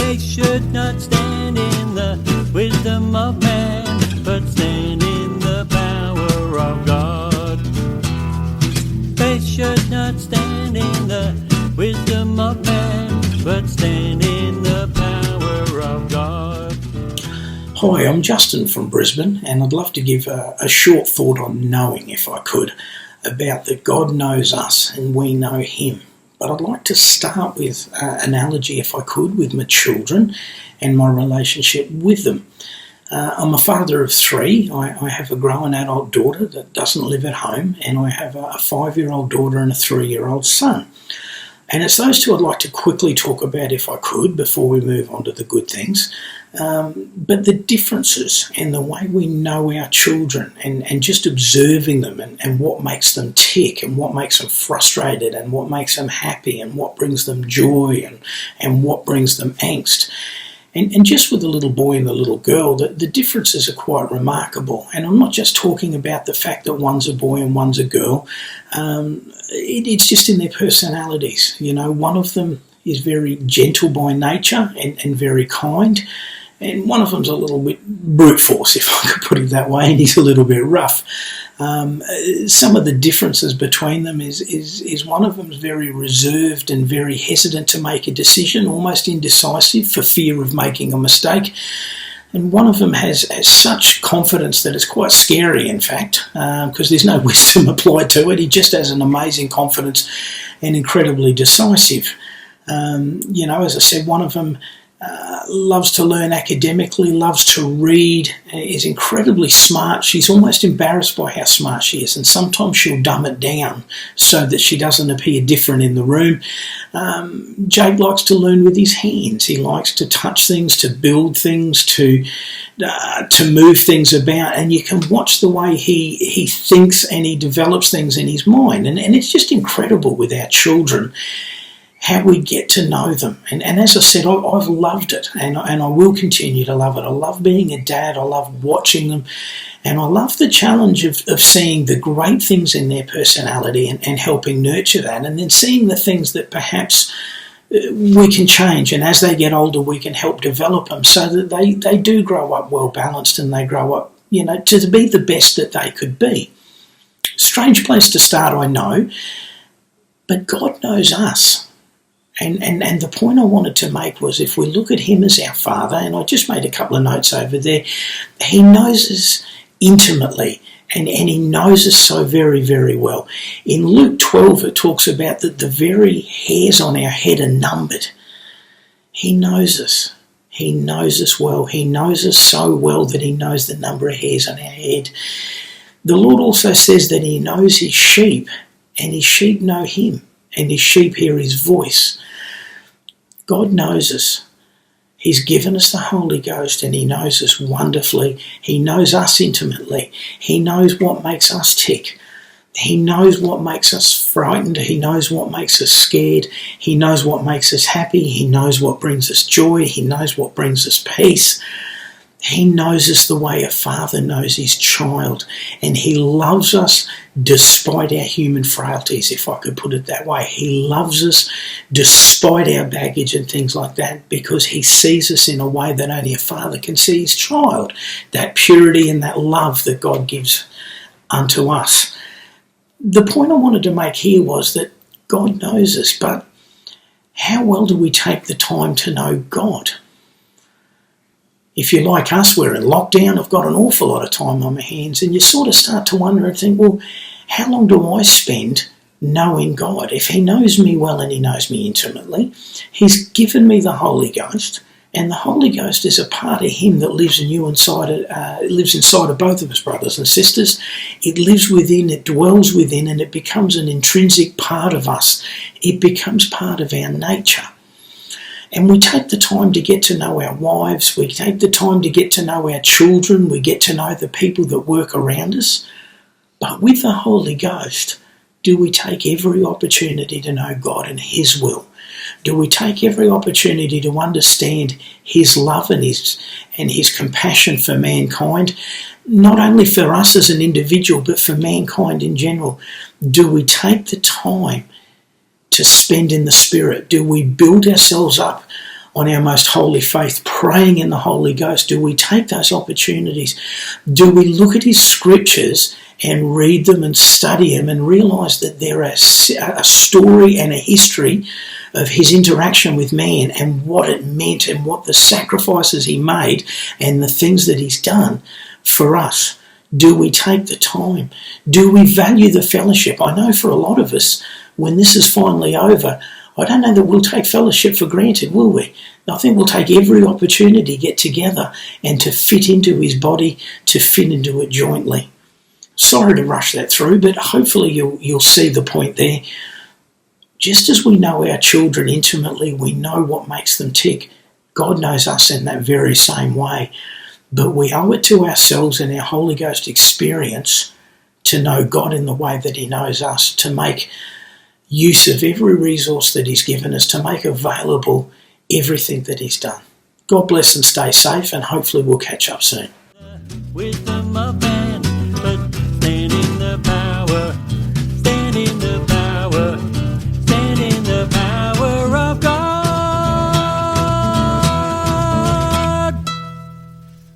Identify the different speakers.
Speaker 1: They should not stand in the wisdom of man, but stand in the power of God. They should not stand in the wisdom of man, but stand in the power of God.
Speaker 2: Hi, I'm Justin from Brisbane, and I'd love to give a short thought on knowing, if I could, about that God knows us and we know Him. But I'd like to start with an analogy, if I could, with my children and my relationship with them. I'm a father of three. I have a grown adult daughter that doesn't live at home, and I have a 5-year-old daughter and a 3-year-old son. And it's those two I'd like to quickly talk about, if I could, before we move on to the good things. But the differences in the way we know our children and just observing them and what makes them tick and what makes them frustrated and what makes them happy and what brings them joy and what brings them angst. And just with the little boy and the little girl, the differences are quite remarkable. And I'm not just talking about the fact that one's a boy and one's a girl. It's just in their personalities. You know, one of them is very gentle by nature and very kind. And one of them's a little bit brute force, if I could put it that way, and he's a little bit rough. Some of the differences between them is one of them's very reserved and very hesitant to make a decision, almost indecisive for fear of making a mistake. And one of them has such confidence that it's quite scary, in fact, because there's no wisdom applied to it. He just has an amazing confidence and incredibly decisive. As I said, one of them loves to learn academically, loves to read, is incredibly smart. She's almost embarrassed by how smart she is, and sometimes she'll dumb it down so that she doesn't appear different in the room. Jake likes to learn with his hands. He likes to touch things, to build things, to move things about, and you can watch the way he thinks and he develops things in his mind. And it's just incredible with our children how we get to know them. And as I said, I've loved it, and I will continue to love it. I love being a dad. I love watching them, and I love the challenge of seeing the great things in their personality and helping nurture that, and then seeing the things that perhaps we can change, and as they get older we can help develop them so that they do grow up well balanced, and they grow up, to be the best that they could be. Strange place to start, I know, but God knows us. And the point I wanted to make was, if we look at Him as our Father, and I just made a couple of notes over there, He knows us intimately, and He knows us so very, very well. In Luke 12 it talks about that the very hairs on our head are numbered. He knows us. He knows us well. He knows us so well that He knows the number of hairs on our head. The Lord also says that He knows His sheep, and His sheep know Him, and His sheep hear His voice. God knows us. He's given us the Holy Ghost, and He knows us wonderfully. He knows us intimately. He knows what makes us tick. He knows what makes us frightened. He knows what makes us scared. He knows what makes us happy. He knows what brings us joy. He knows what brings us peace. He knows us the way a father knows his child, and He loves us despite our human frailties, if I could put it that way. He loves us despite our baggage and things like that, because He sees us in a way that only a father can see his child, that purity and that love that God gives unto us. The point I wanted to make here was that God knows us, but how well do we take the time to know God? If you're like us, we're in lockdown, I've got an awful lot of time on my hands, and you sort of start to wonder and think, well, how long do I spend knowing God? If He knows me well and He knows me intimately, He's given me the Holy Ghost, and the Holy Ghost is a part of Him that lives in you, lives inside of both of us, brothers and sisters. It lives within, it dwells within, and it becomes an intrinsic part of us. It becomes part of our nature. And we take the time to get to know our wives, we take the time to get to know our children, we get to know the people that work around us. But with the Holy Ghost, do we take every opportunity to know God and His will? Do we take every opportunity to understand His love and His compassion for mankind, not only for us as an individual, but for mankind in general? Do we take the time to spend in the Spirit? Do we build ourselves up on our most holy faith, praying in the Holy Ghost? Do we take those opportunities? Do we look at his scriptures and read them and study them and realise that they're a story and a history of his interaction with man and what it meant and what the sacrifices he made and the things that he's done for us? Do we take the time? Do we value the fellowship? I know for a lot of us, when this is finally over, I don't know that we'll take fellowship for granted, will we? I think we'll take every opportunity to get together and to fit into his body, to fit into it jointly. Sorry to rush that through, but hopefully you'll see the point there. Just as we know our children intimately, we know what makes them tick. God knows us in that very same way. But we owe it to ourselves and our Holy Ghost experience to know God in the way that he knows us, to make use of every resource that he's given us, to make available everything that he's done. God bless and stay safe, and hopefully we'll catch up soon.
Speaker 1: Wisdom of man.